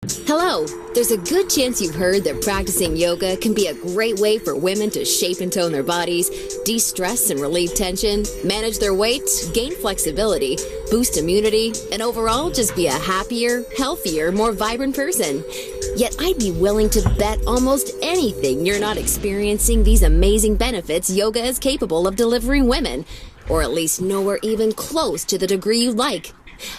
Hello! There's a good chance you've heard that practicing yoga can be a great way for women to shape and tone their bodies, de-stress and relieve tension, manage their weight, gain flexibility, boost immunity, and overall just be a happier, healthier, more vibrant person. Yet I'd be willing to bet almost anything you're not experiencing these amazing benefits yoga is capable of delivering women, or at least nowhere even close to the degree you like.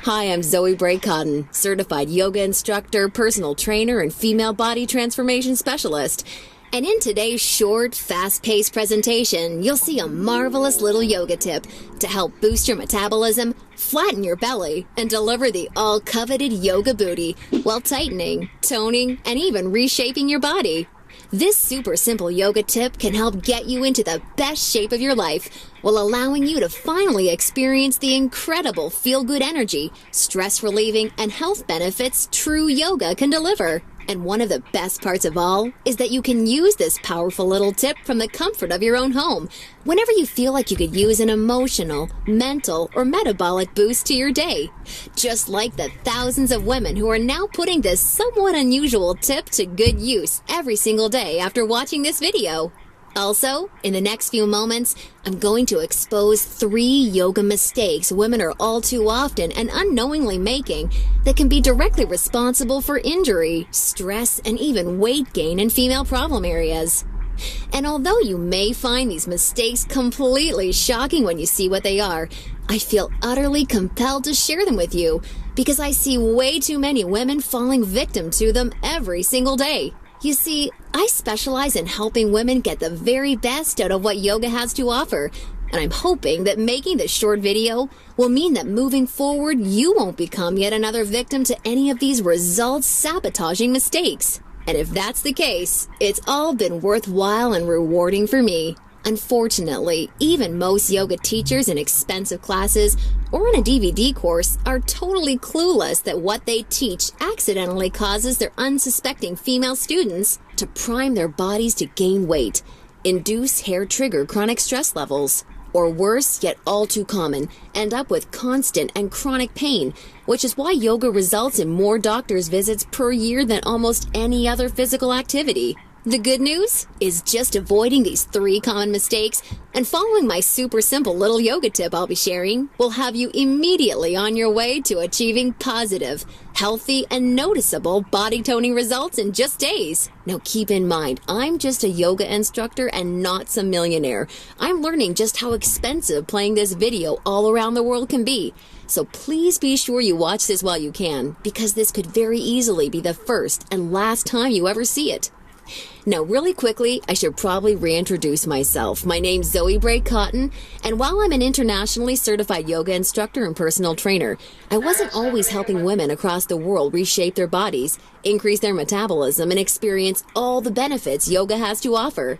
Hi, I'm Zoe Bray-Cotton, certified yoga instructor, personal trainer, and female body transformation specialist. And in today's short, fast-paced presentation, you'll see a marvelous little yoga tip to help boost your metabolism, flatten your belly, and deliver the all-coveted yoga booty while tightening, toning, and even reshaping your body. This super simple yoga tip can help get you into the best shape of your life while allowing you to finally experience the incredible feel-good energy, stress-relieving, and health benefits true yoga can deliver. And one of the best parts of all is that you can use this powerful little tip from the comfort of your own home whenever you feel like you could use an emotional, mental, or metabolic boost to your day. Just like the thousands of women who are now putting this somewhat unusual tip to good use every single day after watching this video. Also, in the next few moments, I'm going to expose 3 yoga mistakes women are all too often and unknowingly making that can be directly responsible for injury, stress, and even weight gain in female problem areas. And although you may find these mistakes completely shocking when you see what they are, I feel utterly compelled to share them with you because I see way too many women falling victim to them every single day. You see, I specialize in helping women get the very best out of what yoga has to offer, and I'm hoping that making this short video will mean that moving forward you won't become yet another victim to any of these results-sabotaging mistakes. And if that's the case, it's all been worthwhile and rewarding for me. Unfortunately, even most yoga teachers in expensive classes or in a DVD course are totally clueless that what they teach accidentally causes their unsuspecting female students to prime their bodies to gain weight, induce hair-trigger chronic stress levels, or worse, yet all too common, end up with constant and chronic pain, which is why yoga results in more doctor's visits per year than almost any other physical activity. The good news is just avoiding these 3 common mistakes and following my super simple little yoga tip I'll be sharing will have you immediately on your way to achieving positive, healthy, and noticeable body toning results in just days. Now keep in mind, I'm just a yoga instructor and not some millionaire. I'm learning just how expensive playing this video all around the world can be. So please be sure you watch this while you can, because this could very easily be the first and last time you ever see it. Now, really quickly, I should probably reintroduce myself. My name's Zoe Bray-Cotton, and while I'm an internationally certified yoga instructor and personal trainer, I wasn't always helping women across the world reshape their bodies, increase their metabolism, and experience all the benefits yoga has to offer.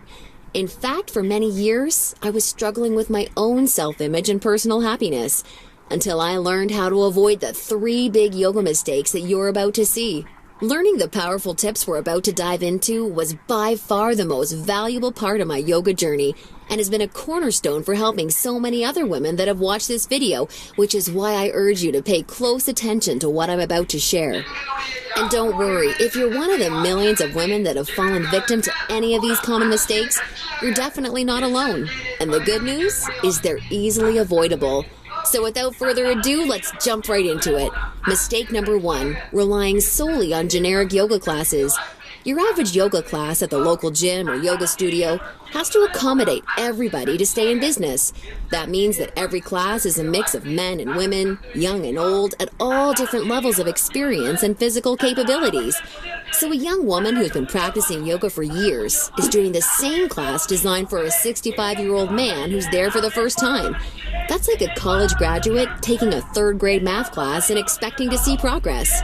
In fact, for many years, I was struggling with my own self-image and personal happiness, until I learned how to avoid the 3 big yoga mistakes that you're about to see. Learning the powerful tips we're about to dive into was by far the most valuable part of my yoga journey and has been a cornerstone for helping so many other women that have watched this video, which is why I urge you to pay close attention to what I'm about to share. And don't worry, if you're one of the millions of women that have fallen victim to any of these common mistakes, you're definitely not alone. And the good news is they're easily avoidable. So without further ado, let's jump right into it. Mistake number 1, relying solely on generic yoga classes. Your average yoga class at the local gym or yoga studio has to accommodate everybody to stay in business. That means that every class is a mix of men and women, young and old, at all different levels of experience and physical capabilities. So a young woman who's been practicing yoga for years is doing the same class designed for a 65-year-old man who's there for the first time. That's like a college graduate taking a 3rd grade math class and expecting to see progress.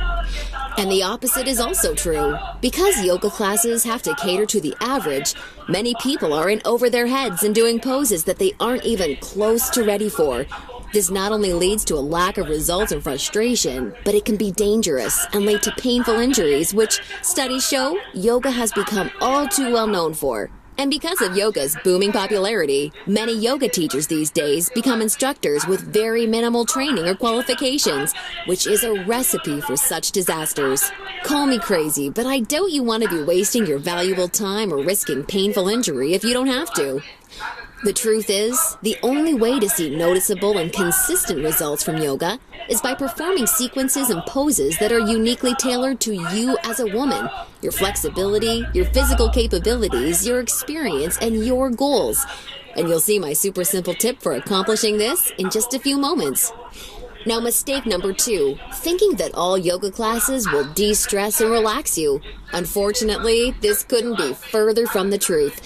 And the opposite is also true. Because yoga classes have to cater to the average, many people are in over their heads and doing poses that they aren't even close to ready for. This not only leads to a lack of results and frustration, but it can be dangerous and lead to painful injuries, which studies show yoga has become all too well known for. And because of yoga's booming popularity, many yoga teachers these days become instructors with very minimal training or qualifications, which is a recipe for such disasters. Call me crazy, but I doubt you want to be wasting your valuable time or risking painful injury if you don't have to. The truth is, the only way to see noticeable and consistent results from yoga is by performing sequences and poses that are uniquely tailored to you as a woman, your flexibility, your physical capabilities, your experience, and your goals. And you'll see my super simple tip for accomplishing this in just a few moments. Now, mistake number 2, thinking that all yoga classes will de-stress and relax you. Unfortunately, this couldn't be further from the truth.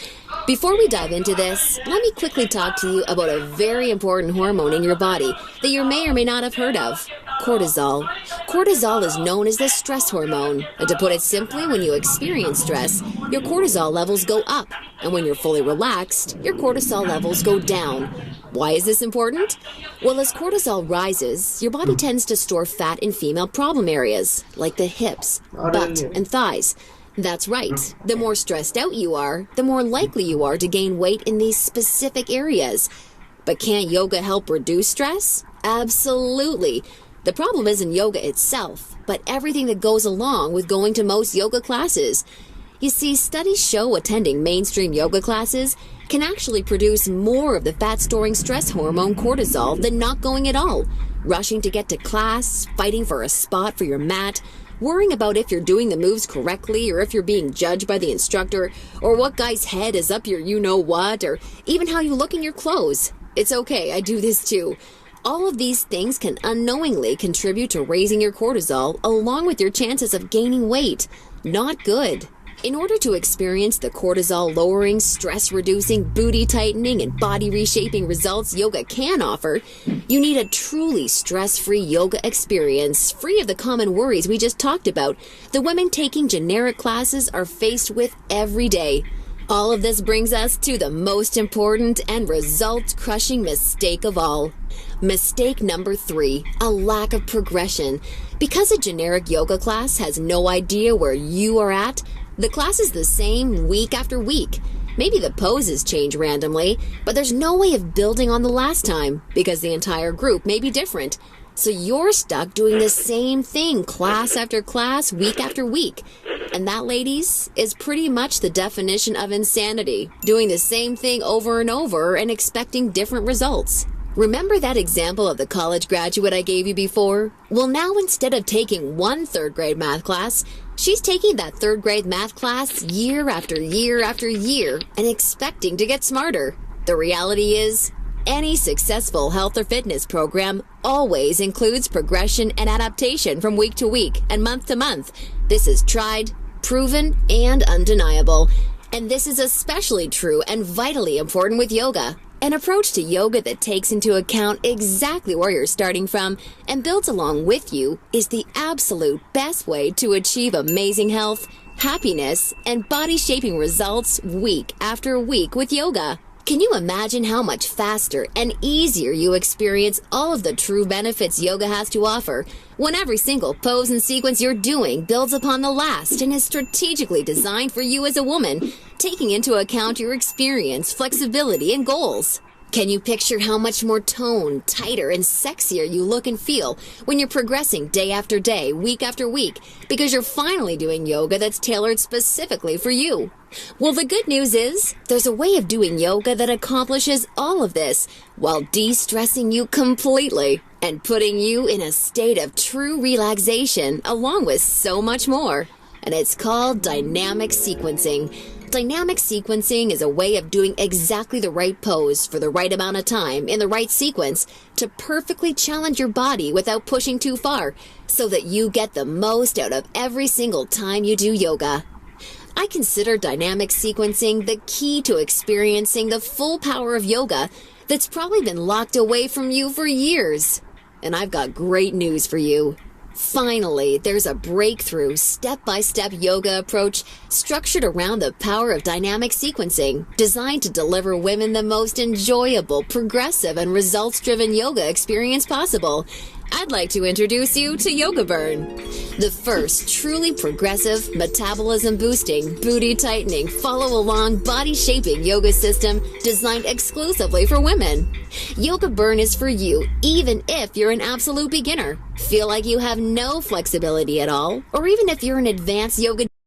Before we dive into this, let me quickly talk to you about a very important hormone in your body that you may or may not have heard of: cortisol. Cortisol is known as the stress hormone, and to put it simply, when you experience stress, your cortisol levels go up, and when you're fully relaxed, your cortisol levels go down. Why is this important? Well, as cortisol rises, your body tends to store fat in female problem areas, like the hips, butt, and thighs. That's right. The more stressed out you are, the more likely you are to gain weight in these specific areas. But can't yoga help reduce stress? Absolutely. The problem isn't yoga itself, but everything that goes along with going to most yoga classes. You see, studies show attending mainstream yoga classes can actually produce more of the fat-storing stress hormone cortisol than not going at all. Rushing to get to class, fighting for a spot for your mat, worrying about if you're doing the moves correctly or if you're being judged by the instructor, or what guy's head is up your you-know-what, or even how you look in your clothes. It's okay, I do this too. All of these things can unknowingly contribute to raising your cortisol along with your chances of gaining weight. Not good. In order to experience the cortisol-lowering, stress-reducing, booty-tightening, and body-reshaping results yoga can offer, you need a truly stress-free yoga experience, free of the common worries we just talked about the women taking generic classes are faced with every day. All of this brings us to the most important and result-crushing mistake of all. Mistake number 3, a lack of progression. Because a generic yoga class has no idea where you are at, the class is the same week after week. Maybe the poses change randomly, but there's no way of building on the last time because the entire group may be different. So you're stuck doing the same thing class after class, week after week. And that, ladies, is pretty much the definition of insanity, doing the same thing over and over and expecting different results. Remember that example of the college graduate I gave you before? Well, now instead of taking one third-grade math class, she's taking that third-grade math class year after year after year and expecting to get smarter. The reality is, any successful health or fitness program always includes progression and adaptation from week to week and month to month. This is tried, proven, and undeniable. And this is especially true and vitally important with yoga. An approach to yoga that takes into account exactly where you're starting from and builds along with you is the absolute best way to achieve amazing health, happiness, and body-shaping results week after week with yoga. Can you imagine how much faster and easier you experience all of the true benefits yoga has to offer when every single pose and sequence you're doing builds upon the last and is strategically designed for you as a woman, taking into account your experience, flexibility, and goals? Can you picture how much more toned, tighter, and sexier you look and feel when you're progressing day after day, week after week, because you're finally doing yoga that's tailored specifically for you? Well, the good news is there's a way of doing yoga that accomplishes all of this while de-stressing you completely and putting you in a state of true relaxation along with so much more. And it's called dynamic sequencing. Dynamic sequencing is a way of doing exactly the right pose for the right amount of time in the right sequence to perfectly challenge your body without pushing too far so that you get the most out of every single time you do yoga. I consider dynamic sequencing the key to experiencing the full power of yoga that's probably been locked away from you for years. And I've got great news for you. Finally, there's a breakthrough, step-by-step yoga approach structured around the power of dynamic sequencing, designed to deliver women the most enjoyable, progressive, and results-driven yoga experience possible. I'd like to introduce you to Yoga Burn, the first truly progressive, metabolism-boosting, booty-tightening, follow-along, body-shaping yoga system designed exclusively for women. Yoga Burn is for you, even if you're an absolute beginner, feel like you have no flexibility at all, or even if you're an advanced yoga